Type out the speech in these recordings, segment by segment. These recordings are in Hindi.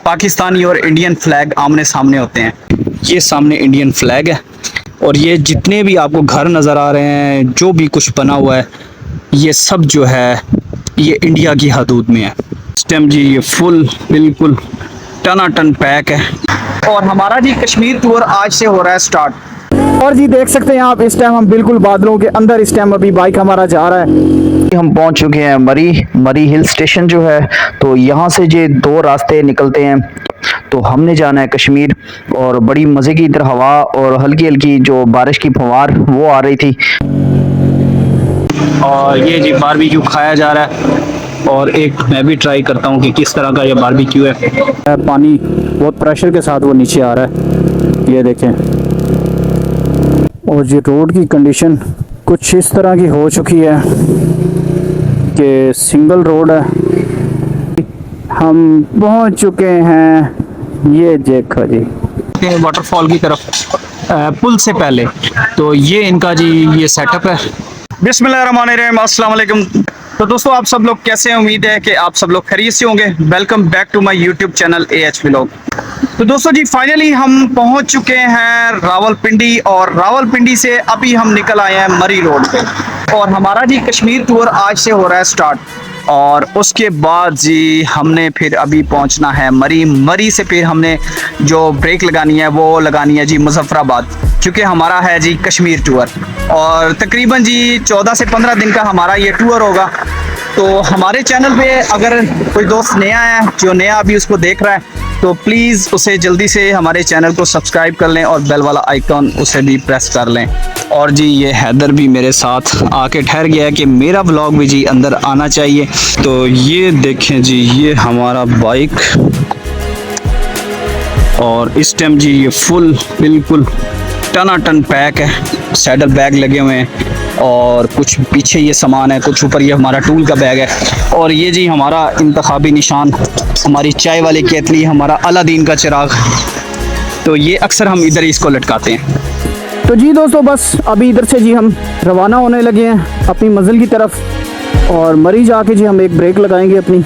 पाकिस्तानी और इंडियन फ्लैग आमने सामने होते हैं। ये सामने इंडियन फ्लैग है और ये जितने भी आपको घर नज़र आ रहे हैं, जो भी कुछ बना हुआ है, ये सब जो है ये इंडिया की हदूद में है। इस टाइम जी ये फुल बिल्कुल टनाटन पैक है और हमारा जी कश्मीर टूर आज से हो रहा है स्टार्ट। और जी देख सकते हैं आप, इस टाइम हम बिल्कुल बादलों के अंदर, इस टाइम अभी बाइक हमारा जा रहा है। हम पहुंच चुके हैं मरी हिल स्टेशन जो है। तो यहाँ से जो दो रास्ते निकलते हैं, तो हमने जाना है कश्मीर। और बड़ी मज़े की इधर हवा और हल्की हल्की जो बारिश की फुहार वो आ रही थी। और ये जी बारबेक्यू खाया जा रहा है और एक मैं भी ट्राई करता हूँ कि किस तरह का ये बारबेक्यू है। पानी बहुत प्रेशर के साथ वो नीचे आ रहा है, ये देखें। और ये रोड की कंडीशन कुछ इस तरह की हो चुकी है कि सिंगल रोड है। हम पहुंच चुके हैं, ये देखो जी वाटरफॉल की तरफ पुल से पहले। तो ये इनका जी ये सेटअप है। बिस्मिल्लाहिर्रहमानिर्रहीम, अस्सलाम वालेकुम। तो दोस्तों आप सब लोग कैसे हैं? उम्मीद है कि आप सब लोग खैरियत से होंगे। Welcome back to my YouTube channel AH vlog. तो दोस्तों जी फाइनली हम पहुंच चुके हैं रावलपिंडी और रावलपिंडी से अभी हम निकल आए हैं मरी रोड पे और हमारा जी कश्मीर टूर आज से हो रहा है स्टार्ट। और उसके बाद जी हमने फिर अभी पहुंचना है मरी से फिर हमने जो ब्रेक लगानी है वो लगानी है जी मुजफ्फराबाद, क्योंकि हमारा है जी कश्मीर टूर। और तकरीबन जी 14 से 15 दिन का हमारा ये टूर होगा। तो हमारे चैनल पे अगर कोई दोस्त नया है, जो नया अभी उसको देख रहा है, तो प्लीज़ उसे जल्दी से हमारे चैनल को सब्सक्राइब कर लें और बेल वाला आइकॉन उसे भी प्रेस कर लें। और जी ये हैदर भी मेरे साथ आके ठहर गया है कि मेरा व्लॉग भी जी अंदर आना चाहिए। तो ये देखें जी ये हमारा बाइक, और इस टाइम जी ये फुल बिल्कुल टनाटन पैक है। सैडल बैग लगे हुए हैं और कुछ पीछे ये सामान है, कुछ ऊपर ये हमारा टूल का बैग है। और ये जी हमारा इंतखाबी निशान, हमारी चाय वाली केतली, हमारा अलादीन का चिराग। तो ये अक्सर हम इधर इसको लटकाते हैं। तो जी दोस्तों बस अभी इधर से जी हम रवाना होने लगे हैं अपनी मंजिल की तरफ। और मरी जाके जी हम एक ब्रेक लगाएंगे अपनी।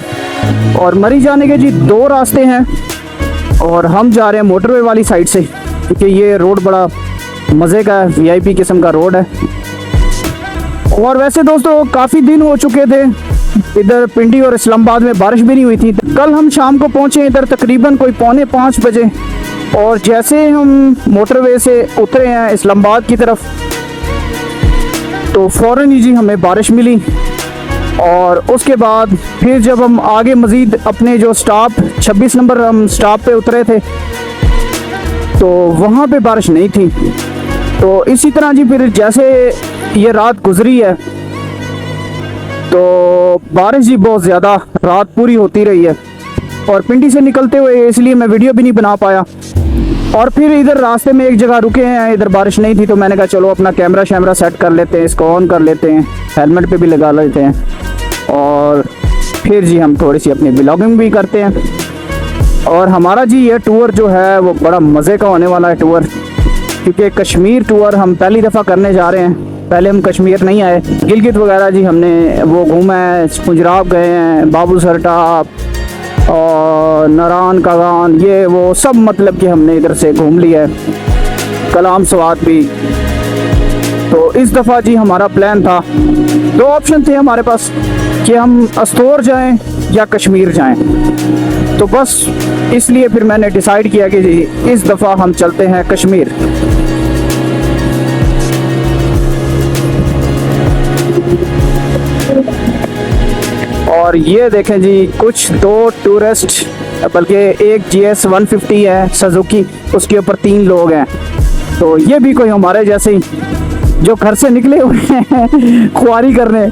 और मरी जाने के जी दो रास्ते हैं और हम जा रहे हैं मोटरवे वाली साइड से, क्योंकि ये रोड बड़ा मज़े का है, VIP किस्म का रोड है। और वैसे दोस्तों काफ़ी दिन हो चुके थे इधर पिंडी और इस्लामाबाद में बारिश भी नहीं हुई थी। कल हम शाम को पहुंचे इधर तकरीबन कोई 4:45 बजे। और जैसे हम मोटरवे से उतरे हैं इस्लामाबाद की तरफ, तो फ़ौरन ही जी हमें बारिश मिली। और उसके बाद फिर जब हम आगे मज़ीद अपने जो स्टॉप 26 नंबर हम स्टॉप पे उतरे थे, तो वहाँ पे बारिश नहीं थी। तो इसी तरह जी फिर जैसे ये रात गुजरी है, तो बारिश जी बहुत ज़्यादा रात पूरी होती रही है। और पिंडी से निकलते हुए इसलिए मैं वीडियो भी नहीं बना पाया। और फिर इधर रास्ते में एक जगह रुके हैं, इधर बारिश नहीं थी, तो मैंने कहा चलो अपना कैमरा शैमरा सेट कर लेते हैं, इसको ऑन कर लेते हैं, हेलमेट पे भी लगा लेते हैं। और फिर जी हम थोड़ी सी अपनी ब्लॉगिंग भी करते हैं। और हमारा जी ये टूर जो है वो बड़ा मज़े का होने वाला है टूर, क्योंकि कश्मीर टूर हम पहली दफ़ा करने जा रहे हैं। पहले हम कश्मीर नहीं आए, गिलगित वगैरह जी हमने वो घूमा है, पुंजराब गए हैं, बाबूसर टाप और नारायण कागान, ये वो सब मतलब कि हमने इधर से घूम लिया है, कलाम स्वाद भी। तो इस दफ़ा जी हमारा प्लान था, दो ऑप्शन थे हमारे पास कि हम अस्तोर जाएं या कश्मीर जाएं। तो बस इसलिए फिर मैंने डिसाइड किया कि जी इस दफ़ा हम चलते हैं कश्मीर। और ये देखें जी कुछ दो टूरिस्ट, बल्कि एक GS 150 है सुजुकी, उसके ऊपर 3 लोग हैं। तो ये भी कोई हमारे जैसे ही जो घर से निकले हुए हैं ख्वारी करने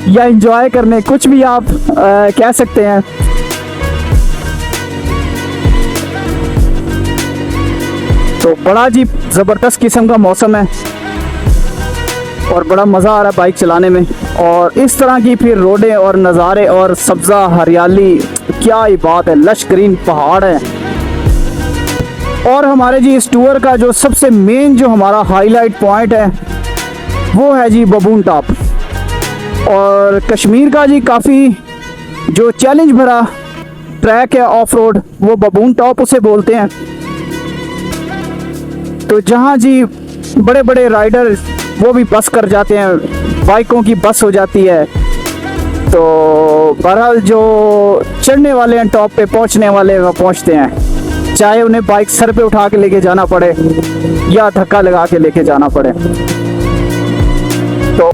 या एंजॉय करने, कुछ भी आप कह सकते हैं। तो बड़ा जी ज़बरदस्त किस्म का मौसम है और बड़ा मज़ा आ रहा है बाइक चलाने में। और इस तरह की फिर रोडें और नज़ारे और सब्ज़ा हरियाली, क्या ही बात है, लश ग्रीन पहाड़ है। और हमारे जी इस टूर का जो सबसे मेन जो हमारा हाईलाइट पॉइंट है वो है जी बबून टॉप। और कश्मीर का जी काफ़ी जो चैलेंज भरा ट्रैक है ऑफ रोड, वो बबून टॉप उसे बोलते हैं। तो जहाँ जी बड़े बड़े राइडर वो भी बस कर जाते हैं, बाइकों की बस हो जाती है। तो बहरहाल जो चढ़ने वाले हैं टॉप पे, पहुंचने वाले वो पहुंचते हैं, चाहे उन्हें बाइक सर पे उठा के लेके जाना पड़े या धक्का लगा के लेके जाना पड़े। तो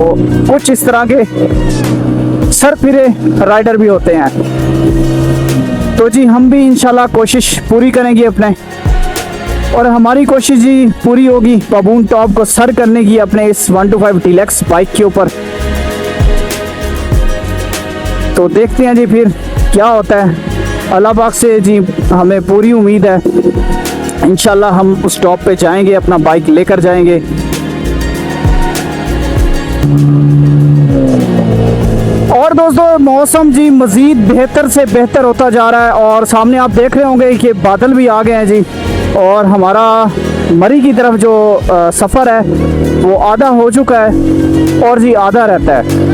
कुछ इस तरह के सर फिरे राइडर भी होते हैं। तो जी हम भी इंशाल्लाह कोशिश पूरी करेंगे अपने, और हमारी कोशिश जी पूरी होगी बबून टॉप को सर करने की अपने इस 125 डीलक्स बाइक के ऊपर। तो देखते हैं जी फिर क्या होता है। अल्लाह पाक से जी हमें पूरी उम्मीद है, इंशाल्लाह हम उस टॉप पे जाएंगे, अपना बाइक लेकर जाएंगे। और दोस्तों मौसम जी मज़ीद बेहतर से बेहतर होता जा रहा है, और सामने आप देख रहे होंगे कि बादल भी आ गए हैं जी, और हमारा मरी की तरफ जो सफ़र है वो आधा हो चुका है, और जी आधा रहता है,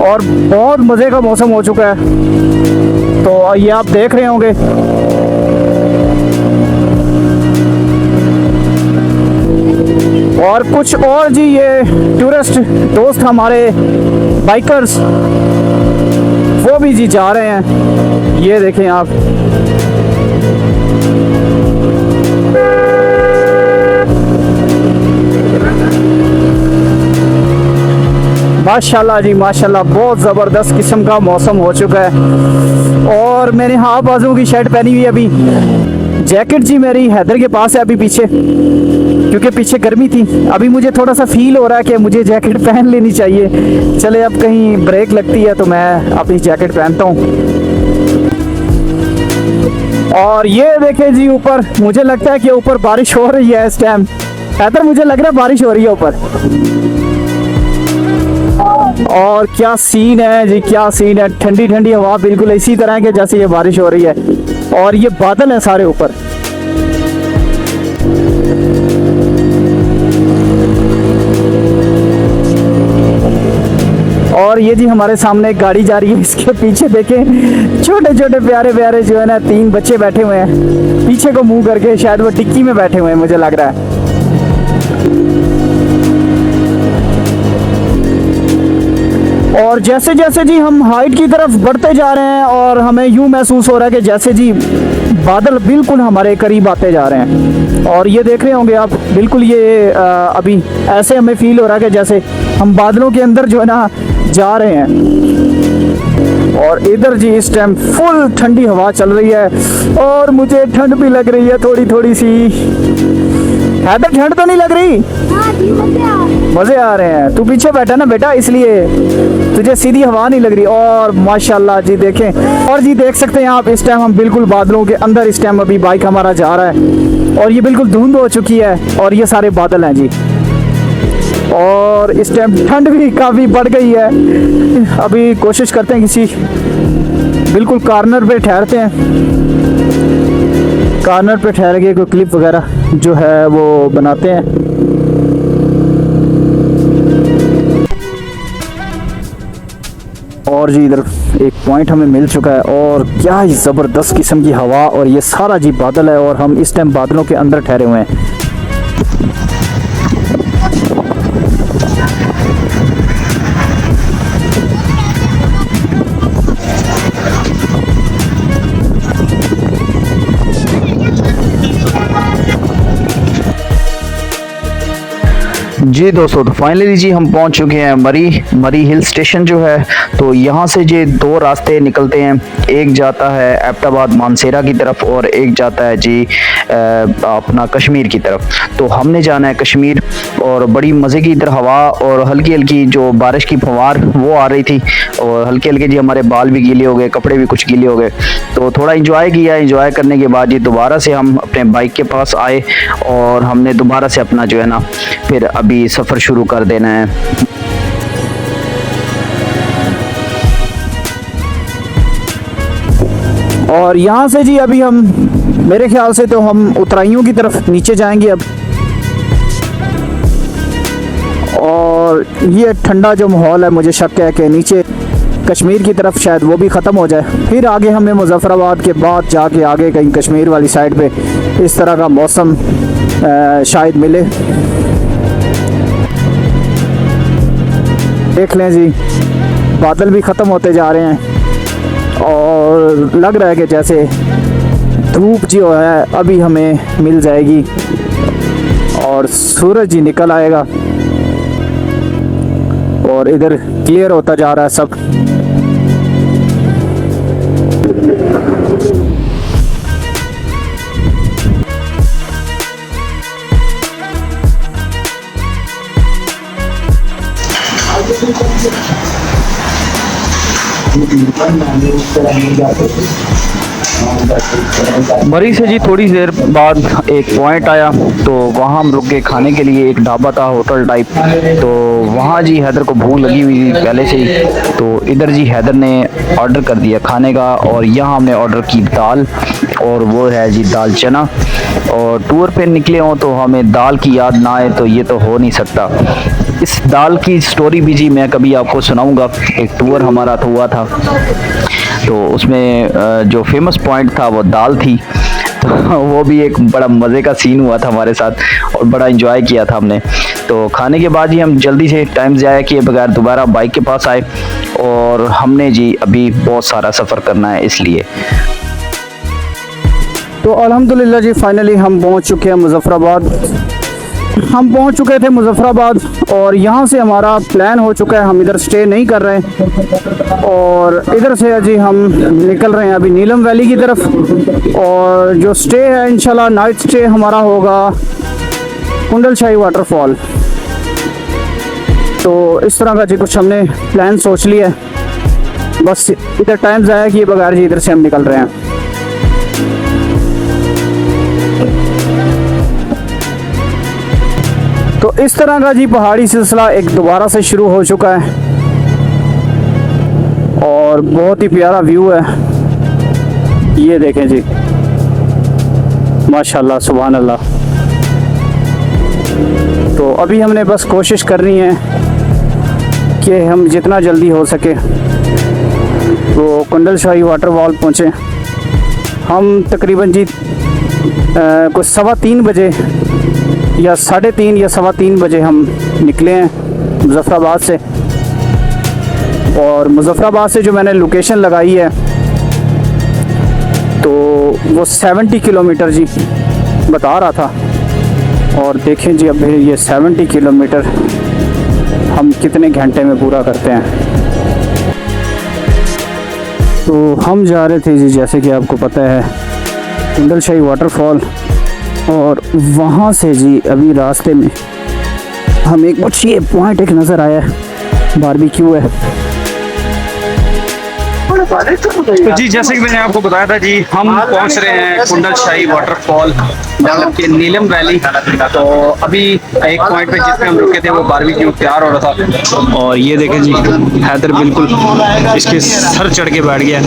और बहुत मज़े का मौसम हो चुका है। तो ये आप देख रहे होंगे। और कुछ और जी ये टूरिस्ट दोस्त हमारे बाइकर्स वो भी जी जा रहे हैं, ये देखें आप। माशाल्लाह जी माशाल्लाह, बहुत ज़बरदस्त किस्म का मौसम हो चुका है। और मैंने हाफ बाजू की शर्ट पहनी हुई है अभी। जैकेट जी मेरी हैदर के पास है अभी पीछे, क्योंकि पीछे गर्मी थी। अभी मुझे थोड़ा सा फील हो रहा है कि मुझे जैकेट पहन लेनी चाहिए। चले अब कहीं ब्रेक लगती है तो मैं अपनी जैकेट पहनता हूँ। और ये देखें जी ऊपर, मुझे लगता है कि ऊपर बारिश हो रही है इस टाइम। हैदर मुझे लग रहा है बारिश हो रही है ऊपर। और क्या सीन है जी, क्या सीन है। ठंडी ठंडी हवा बिल्कुल इसी तरह के जैसे ये बारिश हो रही है, और ये बादल है सारे ऊपर। और ये जी हमारे सामने एक गाड़ी जा रही है, इसके पीछे देखें छोटे छोटे प्यारे प्यारे जो है ना 3 बच्चे बैठे हुए हैं पीछे को मुंह करके, शायद वो डिक्की में बैठे हुए हैं मुझे लग रहा है। और जैसे जैसे जी हम हाइट की तरफ बढ़ते जा रहे हैं, और हमें यूं महसूस हो रहा है कि जैसे जी बादल बिल्कुल हमारे करीब आते जा रहे हैं। और ये देख रहे होंगे आप, बिल्कुल ये अभी ऐसे हमें फील हो रहा है कि जैसे हम बादलों के अंदर जो है ना जा रहे हैं। और इधर जी इस टाइम फुल ठंडी हवा चल रही है, और मुझे ठंड भी लग रही है थोड़ी थोड़ी सी। हैदर ठंड तो नहीं लग रही? मजे आ रहे हैं। तू पीछे बैठा ना बेटा, इसलिए तुझे सीधी हवा नहीं लग रही। और माशाल्लाह जी देखें, और जी देख सकते हैं आप, इस टाइम हम बिल्कुल बादलों के अंदर, इस टाइम अभी बाइक हमारा जा रहा है, और ये बिल्कुल धुंध हो चुकी है, और ये सारे बादल हैं जी। और इस टाइम ठंड भी काफ़ी बढ़ गई है। अभी कोशिश करते हैं किसी बिल्कुल कॉर्नर पे ठहरते हैं, कॉर्नर पे ठहर के कोई क्लिप वगैरह जो है वो बनाते हैं। और जी इधर एक पॉइंट हमें मिल चुका है, और क्या ही ज़बरदस्त किस्म की हवा, और ये सारा जी बादल है, और हम इस टाइम बादलों के अंदर ठहरे हुए हैं। जी दोस्तों, तो फाइनली जी हम पहुंच चुके हैं मरी हिल स्टेशन जो है। तो यहाँ से जी 2 रास्ते निकलते हैं, एक जाता है एबटाबाद मानसेरा की तरफ, और एक जाता है जी अपना कश्मीर की तरफ। तो हमने जाना है कश्मीर, और बड़ी मज़े की इधर हवा, और हल्की हल्की जो बारिश की फुहार वो आ रही थी, और हल्के हल्के जी हमारे बाल भी गीले हो गए, कपड़े भी कुछ गीले हो गए। तो थोड़ा इंजॉय किया, इंजॉय करने के बाद जी दोबारा से हम अपने बाइक के पास आए, और हमने दोबारा से अपना जो है ना फिर अभी सफ़र शुरू कर देना है। और यहाँ से जी अभी हम, मेरे ख्याल से तो हम उतराइयों की तरफ नीचे जाएंगे अब। और ये ठंडा जो माहौल है, मुझे शक है कि नीचे कश्मीर की तरफ शायद वो भी ख़त्म हो जाए, फिर आगे हमें मुजफ्फराबाद के बाद जाके आगे कहीं कश्मीर वाली साइड पे इस तरह का मौसम शायद मिले। देख लें जी, बादल भी ख़त्म होते जा रहे हैं और लग रहा है कि जैसे धूप जो है अभी हमें मिल जाएगी और सूरज ही निकल आएगा और इधर क्लियर होता जा रहा है सब। मरी से जी थोड़ी देर बाद एक पॉइंट आया, तो वहाँ हम रुक गए खाने के लिए। एक ढाबा था, होटल टाइप। तो वहाँ जी हैदर को भूख लगी हुई थी पहले से ही, तो इधर जी हैदर ने ऑर्डर कर दिया खाने का। और यहाँ हमने ऑर्डर की दाल, और वो है जी दाल चना। और टूर पे निकले हों तो हमें दाल की याद ना आए तो ये तो हो नहीं सकता। इस दाल की स्टोरी भी जी मैं कभी आपको सुनाऊंगा। एक टूर हमारा तो हुआ था, तो उसमें जो फेमस पॉइंट था वो दाल थी। तो वो भी एक बड़ा मज़े का सीन हुआ था हमारे साथ और बड़ा एंजॉय किया था हमने। तो खाने के बाद ही हम जल्दी से टाइम ज़ाया किए बगैर दोबारा बाइक के पास आए, और हमने जी अभी बहुत सारा सफ़र करना है इसलिए। तो अल्हम्दुलिल्लाह जी फाइनली हम पहुंच चुके हैं मुजफ्फराबाद। हम पहुंच चुके थे मुजफ्फराबाद और यहाँ से हमारा प्लान हो चुका है, हम इधर स्टे नहीं कर रहे हैं और इधर से जी हम निकल रहे हैं अभी नीलम वैली की तरफ। और जो स्टे है इंशाल्लाह नाइट स्टे हमारा होगा कुंडल शाही वाटरफॉल। तो इस तरह का जी कुछ हमने प्लान सोच लिया है, बस इधर टाइम ज़ाया किए बगैर जी इधर से हम निकल रहे हैं। तो इस तरह का जी पहाड़ी सिलसिला एक दोबारा से शुरू हो चुका है और बहुत ही प्यारा व्यू है। ये देखें जी, माशाल्लाह सुभान अल्लाह। तो अभी हमने बस कोशिश करनी है कि हम जितना जल्दी हो सके वो कुंडल शाही वाटरफॉल पहुँचें। हम तकरीबन जी कुछ 3:15 बजे या 3:30 या 3:15 बजे हम निकले हैं मुजफ्फराबाद से। और मुजफ्फराबाद से जो मैंने लोकेशन लगाई है तो वो 70 किलोमीटर जी बता रहा था। और देखें जी अब ये 70 किलोमीटर हम कितने घंटे में पूरा करते हैं। तो हम जा रहे थे जी, जैसे कि आपको पता है, कुंडल शाही वाटरफॉल। और वहाँ से जी अभी रास्ते में हमें कुछ ये पॉइंट एक नज़र आया है, बारबेक्यू है। तो जी जैसे कि मैंने आपको बताया था जी, हम पहुंच रहे हैं कुंडल शाही वाटरफॉल मतलब कि नीलम वैली। तो अभी एक पॉइंट पे जिसपे हम रुके थे वो बारबेक्यू तैयार हो रहा था। और ये देखें जी, हैदर बिल्कुल इसके सर चढ़ के बैठ गया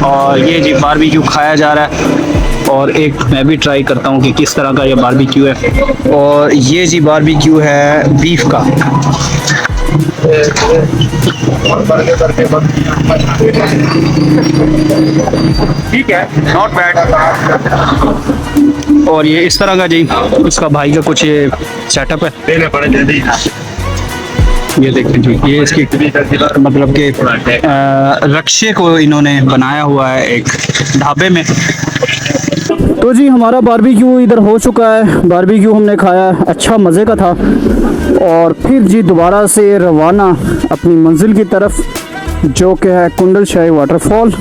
और ये जी बारबेक्यू खाया जा रहा है। और एक मैं भी ट्राई करता हूँ कि किस तरह का ये बारबेक्यू है। और ये जी बारबेक्यू है बीफ का। ठीक है, नॉट बैड। और ये इस तरह का जी उसका भाई का कुछ ये सेटअप है। ये देखते जी, ये इसकी मतलब कि रक्शे को इन्होंने बनाया हुआ है एक ढाबे में। तो जी हमारा बारबेक्यू इधर हो चुका है, बारबेक्यू हमने खाया, अच्छा मज़े का था। और फिर जी दोबारा से रवाना अपनी मंजिल की तरफ, जो कि है कुंडल शाही वाटरफॉल।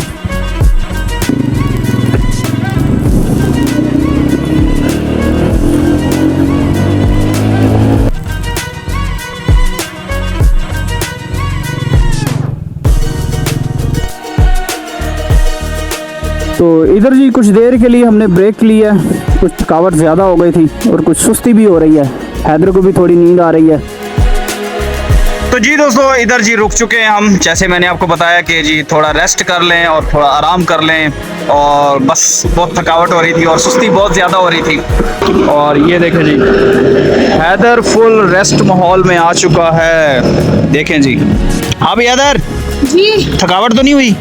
तो इधर जी कुछ देर के लिए हमने ब्रेक लिया, कुछ थकावट ज़्यादा हो गई थी और कुछ सुस्ती भी हो रही है, हैदर को भी थोड़ी नींद आ रही है। तो जी दोस्तों इधर जी रुक चुके हैं हम, जैसे मैंने आपको बताया कि जी थोड़ा रेस्ट कर लें और थोड़ा आराम कर लें। और बस बहुत थकावट हो रही थी और सुस्ती बहुत ज़्यादा हो रही थी। और ये देखें जी, हैदर फुल रेस्ट माहौल में आ चुका है। देखें जी, हाँ भी हैदर जी थकावट तो नहीं हुई?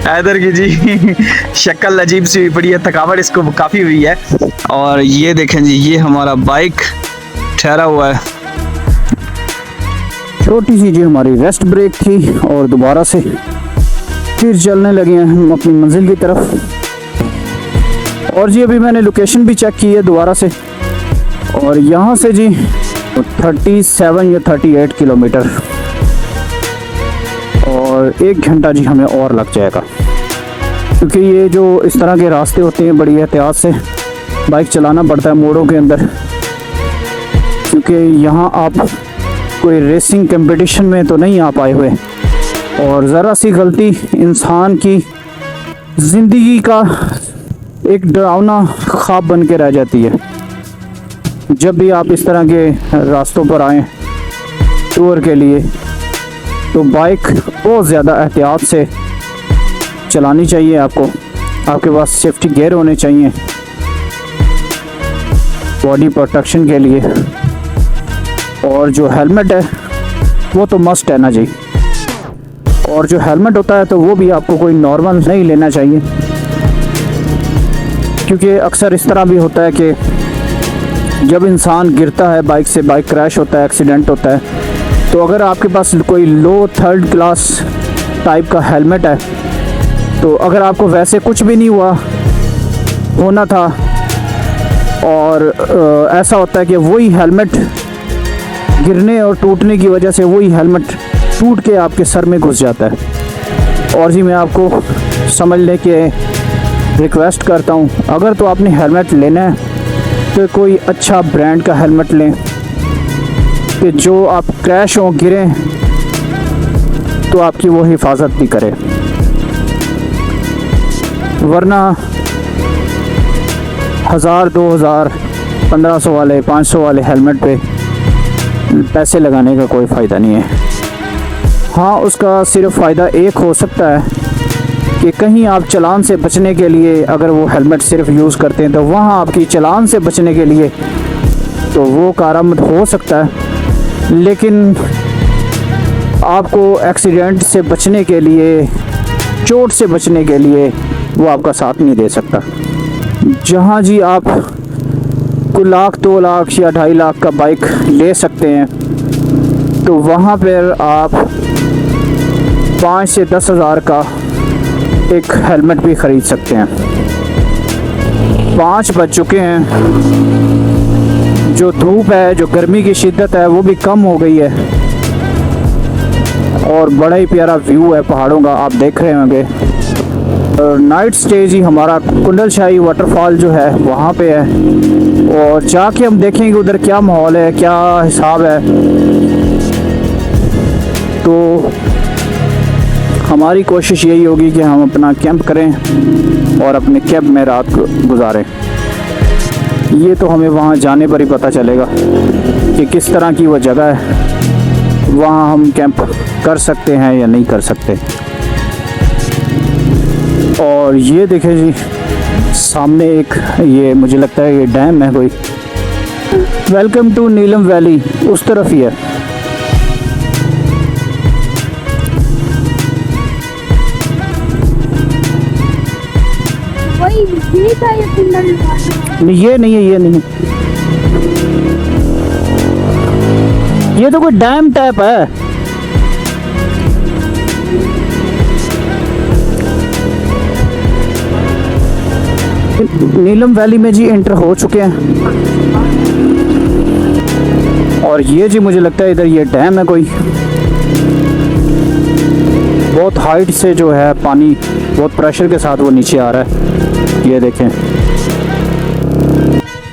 हैदर की जी शक्ल अजीब सी हुई पड़ी है, थकावट इसको काफी हुई है। और ये देखें जी, ये हमारा बाइक ठहरा हुआ है। छोटी सी जी हमारी रेस्ट ब्रेक थी और दोबारा से फिर चलने लगे हैं हम अपनी मंजिल की तरफ। और जी अभी मैंने लोकेशन भी चेक की है दोबारा से, और यहाँ से जी 37 या 38 किलोमीटर, और 1 घंटा जी हमें और लग जाएगा, क्योंकि ये जो इस तरह के रास्ते होते हैं बड़ी एहतियात से बाइक चलाना पड़ता है मोड़ों के अंदर, क्योंकि यहाँ आप कोई रेसिंग कंपटीशन में तो नहीं आ पाए हुए, और ज़रा सी गलती इंसान की ज़िंदगी का एक डरावना ख्वाब बन के रह जाती है। जब भी आप इस तरह के रास्तों पर आएँ टूर के लिए, तो बाइक बहुत ज़्यादा एहतियात से चलानी चाहिए आपको। आपके पास सेफ्टी गियर होने चाहिए बॉडी प्रोटेक्शन के लिए, और जो हेलमेट है वो तो मस्ट है ना जी। और जो हेलमेट होता है तो वो भी आपको कोई नॉर्मल नहीं लेना चाहिए, क्योंकि अक्सर इस तरह भी होता है कि जब इंसान गिरता है बाइक से, बाइक क्रैश होता है, एक्सीडेंट होता है, तो अगर आपके पास कोई लो 3rd क्लास टाइप का हेलमेट है, तो अगर आपको वैसे कुछ भी नहीं होना था, और ऐसा होता है कि वही हेलमेट गिरने और टूटने की वजह से वही हेलमेट टूट के आपके सर में घुस जाता है। और जी मैं आपको समझने के रिक्वेस्ट करता हूँ, अगर तो आपने हेलमेट लेना है तो कोई अच्छा ब्रांड का हेलमेट लें कि जो आप क्रैश हो, गिरें तो आपकी वो हिफाजत भी करे, वरना 1000, 2000, 1500 वाले, 500 वाले हेलमेट पे पैसे लगाने का कोई फ़ायदा नहीं है। हाँ, उसका सिर्फ फ़ायदा एक हो सकता है कि कहीं आप चालान से बचने के लिए अगर वो हेलमेट सिर्फ यूज़ करते हैं, तो वहाँ आपकी चालान से बचने के लिए तो वो कारआमद हो सकता है, लेकिन आपको एक्सीडेंट से बचने के लिए, चोट से बचने के लिए वो आपका साथ नहीं दे सकता। जहाँ जी आप को 1 लाख, 2 लाख या 2.5 लाख का बाइक ले सकते हैं, तो वहाँ पर आप 5 से 10 हज़ार का एक हेलमेट भी ख़रीद सकते हैं। 5 बज चुके हैं, जो धूप है, जो गर्मी की शिद्दत है वो भी कम हो गई है, और बड़ा ही प्यारा व्यू है पहाड़ों का, आप देख रहे होंगे। और नाइट स्टे जी हमारा कुंडल शाही वाटरफॉल जो है वहाँ पे है, और जाके हम देखेंगे उधर क्या माहौल है, क्या हिसाब है। तो हमारी कोशिश यही होगी कि हम अपना कैंप करें और अपने कैंप में रात गुजारें। ये तो हमें वहाँ जाने पर ही पता चलेगा कि किस तरह की वो जगह है, वहाँ हम कैंप कर सकते हैं या नहीं कर सकते। और ये देखें जी सामने एक, ये मुझे लगता है ये डैम है कोई, वेलकम टू नीलम वैली, उस तरफ ही है। वही ये था ये कुंडल वाला। नहीं, ये नहीं है, ये नहीं है, ये तो कोई डैम टाइप है। नीलम वैली में जी एंटर हो चुके हैं, और ये जी मुझे लगता है इधर ये डैम है कोई, बहुत हाइट से जो है पानी बहुत प्रेशर के साथ वो नीचे आ रहा है, ये देखें।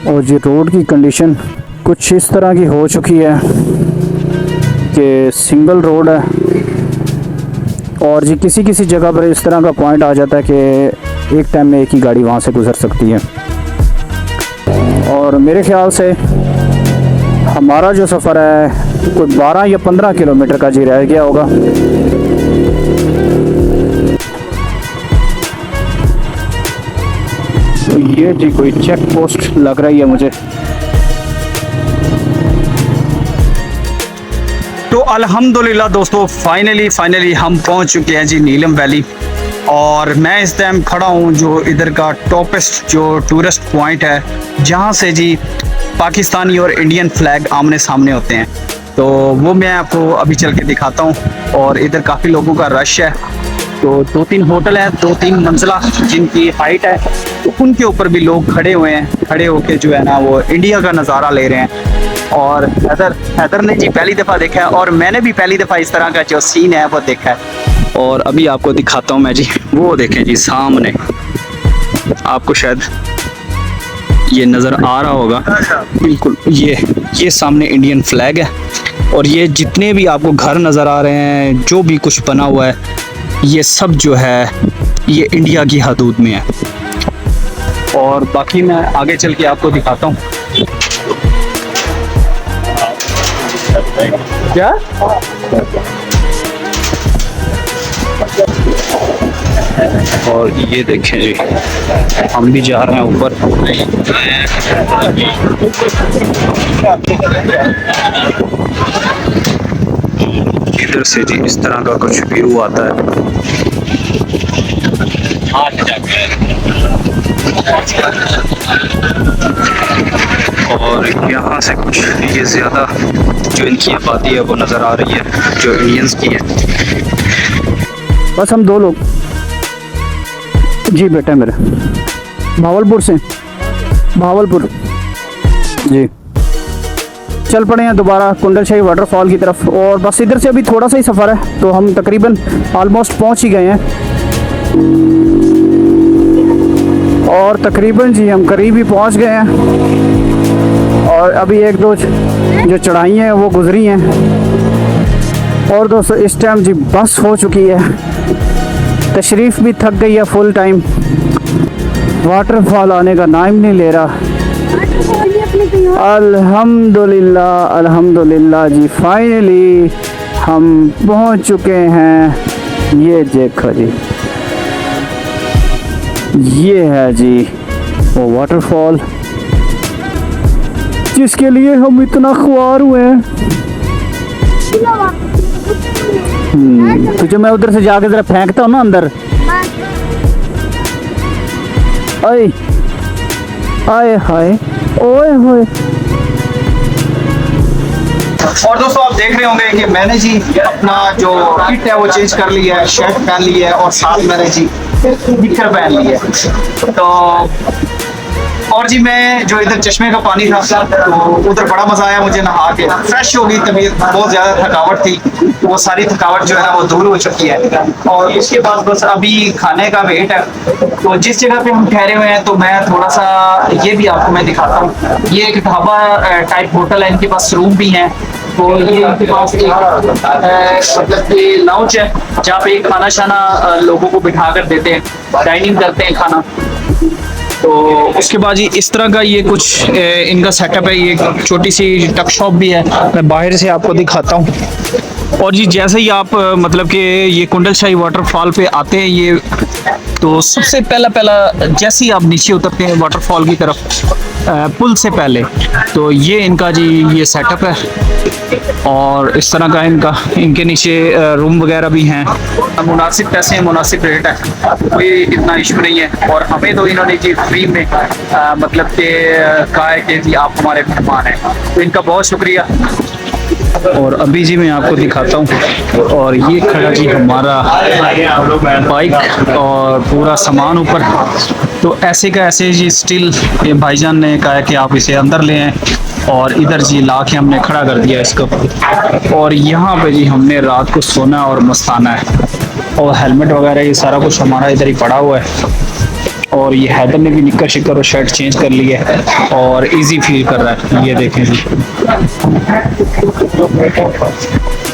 और ये रोड की कंडीशन कुछ इस तरह की हो चुकी है कि सिंगल रोड है, और जी किसी किसी जगह पर इस तरह का पॉइंट आ जाता है कि एक टाइम में एक ही गाड़ी वहाँ से गुजर सकती है। और मेरे ख्याल से हमारा जो सफ़र है कोई 12 या 15 किलोमीटर का जी रह गया होगा। तो ये जी कोई चेक पोस्ट लग रही है मुझे। अल्हम्दुलिल्लाह दोस्तों, फाइनली हम पहुंच चुके हैं जी नीलम वैली। और मैं इस टाइम खड़ा हूं जो इधर का टॉपेस्ट जो टूरिस्ट पॉइंट है, जहां से जी पाकिस्तानी और इंडियन फ्लैग आमने सामने होते हैं। तो वो मैं आपको अभी चल के दिखाता हूं। और इधर काफ़ी लोगों का रश है। तो 2-3 होटल हैं, 2-3 मंजिला जिनकी हाइट है, तो उनके ऊपर भी लोग खड़े हुए हैं। खड़े होके जो है ना वो इंडिया का नज़ारा ले रहे हैं। और हैदर ने जी पहली दफ़ा देखा है, और मैंने भी पहली दफ़ा इस तरह का जो सीन है वो देखा है। और अभी आपको दिखाता हूँ मैं जी, वो देखें जी सामने, आपको शायद ये नज़र आ रहा होगा, बिल्कुल ये सामने इंडियन फ्लैग है। और ये जितने भी आपको घर नज़र आ रहे हैं, जो भी कुछ बना हुआ है, ये सब जो है ये इंडिया की हदूद में है। और बाकी मैं आगे चल के आपको दिखाता हूँ। क्या और ये देखें जी, हम भी जा रहे हैं ऊपर। इधर से जी इस तरह का कुछ व्यू आता है। और यहाँ से कुछ ये ज़्यादा जो इनकी आबादी है वो नज़र आ रही है, जो इंडियंस की है। बस हम 2 लोग जी, बेटा मेरे भावलपुर से, भावलपुर जी। चल पड़े हैं दोबारा कुंडलशाही वाटरफॉल की तरफ। और बस इधर से अभी थोड़ा सा ही सफ़र है, तो हम तकरीबन ऑलमोस्ट पहुंच ही गए हैं। और तकरीबन जी हम करीब ही पहुंच गए हैं। और अभी 1-2 जो चढ़ाई हैं वो गुजरी हैं। और दोस्तों इस टाइम जी बस हो चुकी है, तशरीफ़ भी थक गई है फुल टाइम। वाटरफॉल आने का नाम नहीं ले रहा। अल्हम्दुलिल्लाह अल्हम्दुलिल्लाह जी, फाइनली हम पहुंच चुके हैं। ये देखो जी, ये है जी वो वाटरफॉल जिसके लिए हम इतना ख्वार हुए हैं। तुझे मैं उधर से जाके जरा फेंकता हूँ ना अंदर। आए आए हाय ओए होए। और दोस्तों आप देख रहे होंगे कि मैंने जी अपना जो किट है वो चेंज कर लिया है, शर्ट पहन ली है और साथ मैंने जी निकर पहन ली है। तो और जी मैं जो इधर चश्मे का पानी था, तो उधर बड़ा मजा आया मुझे नहा के, फ्रेश हो गई तबीयत। बहुत ज्यादा थकावट थी, वो सारी थकावट जो है ना वो दूर हो चुकी है। और उसके बाद बस अभी खाने का वेट है। तो जिस जगह पे हम ठहरे हुए हैं, तो मैं थोड़ा सा ये भी आपको मैं दिखाता हूँ। ये एक ढाबा टाइप होटल है, इनके पास रूम भी हैं। तो ये इनके पास एक मतलब कि लाउंज है, जहाँ पे खाना शाना लोगों को बिठा कर देते हैं, डाइनिंग करते हैं खाना। तो उसके बाद जी इस तरह का ये कुछ इनका सेटअप है। ये छोटी सी टक शॉप भी है, मैं बाहर से आपको दिखाता हूँ। और जी जैसे ही आप मतलब कि ये कुंडलशाही वाटरफॉल पे आते हैं, ये तो सबसे पहला जैसे ही आप नीचे उतरते हैं वाटरफॉल की तरफ, पुल से पहले, तो ये इनका जी ये सेटअप है। और इस तरह का इनके नीचे रूम वगैरह भी हैं। मुनासिब पैसे, मुनासिब रेट है, कोई इतना इशू नहीं है। और हमें तो इन्होंने जी फ्री में मतलब कि कहा है कि जी आप हमारे मेहमान हैं, तो इनका बहुत शुक्रिया। और अभी जी मैं आपको दिखाता हूँ। और ये खड़ा जी हमारा बाइक और पूरा सामान ऊपर। तो ऐसे का ऐसे जी स्टिल ये भाईजान ने कहा है कि आप इसे अंदर ले आएं, और इधर जी ला के हमने खड़ा कर दिया इसको। और यहाँ पे जी हमने रात को सोना और मस्ताना है। और हेलमेट वगैरह ये सारा कुछ हमारा इधर ही पड़ा हुआ है। और ये हैदर ने भी निक्कर शिक्कर और शर्ट चेंज कर ली है और इजी फील कर रहा है, ये देखें जी।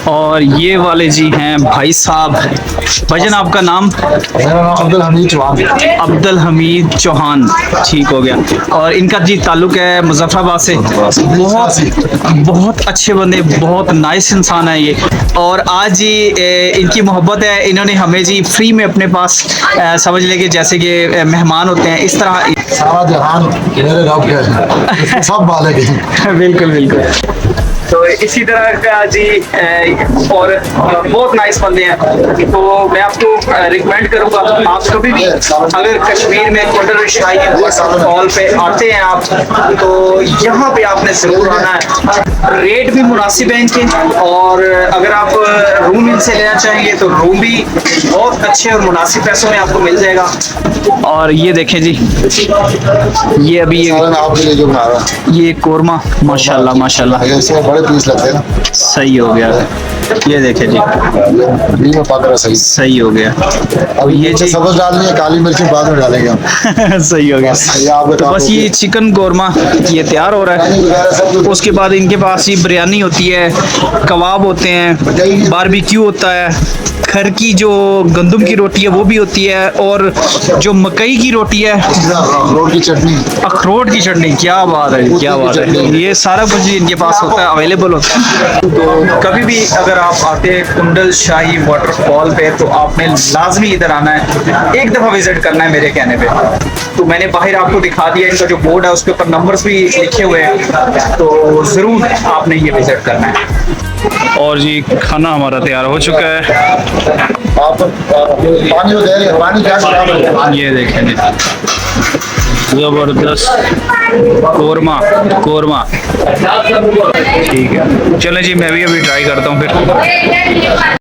और ये वाले जी हैं भाई साहब। भाईजान आपका नाम? मेरा नाम अब्दुल हमीद चौहान। अब्दुल हमीद चौहान, ठीक हो गया। और इनका जी ताल्लुक है मुजफ्फराबाद से। बहुत अच्छे बंदे, बहुत नाइस इंसान है ये। और आज जी इनकी मोहब्बत है, इन्होंने हमें जी फ्री में अपने पास समझ ले कि जैसे कि मेहमान होते हैं इस तरह। सारा जहान मेरे रब के है, सब वाले के। बिल्कुल बिल्कुल। तो इसी तरह का जी और बहुत नाइस बंदे हैं। तो मैं आपको रिकमेंड करूंगा, आप कभी भी अगर कश्मीर में कुंडल शाही वाटरफॉल पे आते हैं आप, तो यहाँ पे आपने जरूर आना है। रेट भी मुनासिब है इनके, और अगर आप रूम इनसे लेना चाहेंगे तो रूम भी बहुत अच्छे और मुनासिब पैसों में आपको मिल जाएगा। और ये देखें जी, ये अभी सालन आपके लिए जो बना रहा है ये कोरमा, माशाल्लाह माशाल्लाह इसमें बड़े पीस लगते हैं ना, सही हो गया। ये देखें जी, घी में पक रहा सही। सही हो गया। अब ये ये जी- सब्ज डालनी है, काली मिर्ची बाद में डालेंगे हम। सही हो गया। ये आपके तो काम बस होगी। ये चिकन कोरमा ये तैयार हो रहा है। उसके बाद इनके पास ये बिरयानी होती है, कबाब होते हैं, बारबेक्यू होता है, खर की जो गंदम की रोटी है वो भी होती है, और जो मकई की रोटी है, अखरोट की चटनी, अखरोट की चटनी। क्या बात है, क्या बात है, ये सारा कुछ इनके पास होता है, अवेलेबल होता है। तो कभी भी अगर आप आते हैं कुंडल शाही वाटरफॉल पे, तो आपने लाजमी इधर आना है, एक दफ़ा विजिट करना है मेरे कहने पे। तो मैंने बाहर आपको दिखा दिया, इनका जो बोर्ड है उसके ऊपर नंबर्स भी लिखे हुए हैं, तो ज़रूर आपने ये विजिट करना है। और जी खाना हमारा तैयार हो चुका है, आप पानी दे रहे हैं, पानी क्या खराब है? ये देखें जी, जबरदस्त कोरमा कोरमा। ठीक है, चलें जी, मैं भी अभी ट्राई करता हूँ फिर।